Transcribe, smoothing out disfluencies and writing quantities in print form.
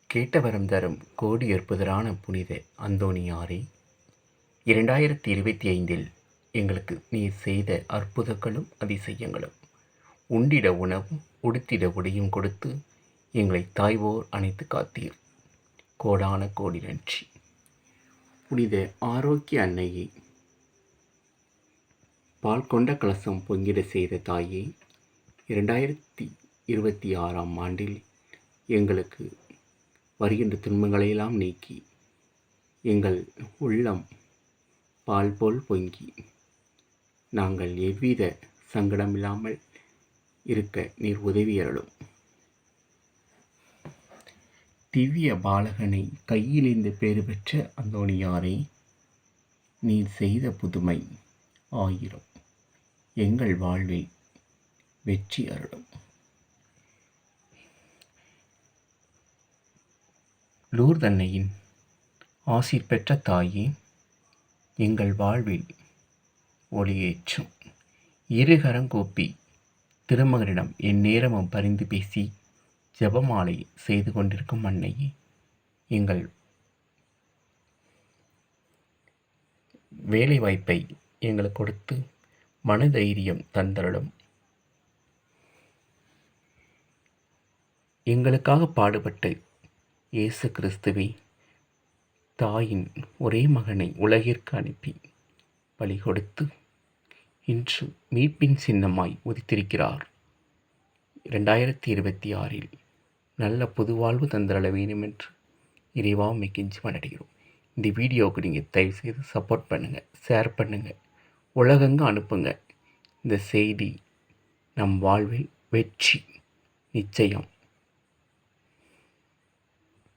கேட்ட வரம் தரும் கோடி அற்புதரான புனித அந்தோணியாரே, 2025 எங்களுக்கு நீர் செய்த அற்புதங்களும் அதிசயங்களும், உண்டிட உணவும் உடுத்திட உடையும் கொடுத்து எங்களை தாய்வோர் அணைத்து காத்தீர். கோடான கோடி நன்றி. புனித ஆரோக்கிய அன்னையே, பால் கொண்ட கலசம் பொங்கிட செய்த தாயே, 2026 ஆண்டில் எங்களுக்கு வருகின்ற துன்பங்களையெல்லாம் நீக்கி எங்கள் உள்ளம் பால் போல் பொங்கி நாங்கள் எவ்வித சங்கடமில்லாமல் இருக்க நீர் உதவியருளும். திவ்ய பாலகனை கையிலிருந்து பேறு பெற்ற அந்தோணியாரே, நீர் செய்த புதுமை 1000 எங்கள் வாழ்வில் வெற்றி அருளும். லூர்தன்னையின் ஆசீர் பெற்ற தாயே, எங்கள் வாழ்வில் ஒளியேற்றும். இருகரங்கூப்பி திருமகனிடம் எந்நேரமும் பரிந்து பேசி ஜெபமாலை செய்து கொண்டிருக்கும் அன்னையே, எங்கள் வேலை வாய்ப்பை எங்களுக்கு கொடுத்து மனதைரியம் தந்தருளும். எங்களுக்காக பாடுபட்டு இயேசு கிறிஸ்துவை தாயின் ஒரே மகனை உலகிற்கு அனுப்பி பலி கொடுத்து இன்று மீட்பின் சின்னமாய் உதித்திருக்கிறார். 2026 நல்ல புதுவாழ்வு தந்தரள வேண்டும் என்று இறைவா மிக்கெஞ்சி மனடைகிறோம். இந்த வீடியோவுக்கு நீங்கள் தயவுசெய்து சப்போர்ட் பண்ணுங்கள், ஷேர் பண்ணுங்கள், உலகெங்க அனுப்புங்க. இந்த செய்தி நம் வாழ்வில் வெற்றி நிச்சயம்.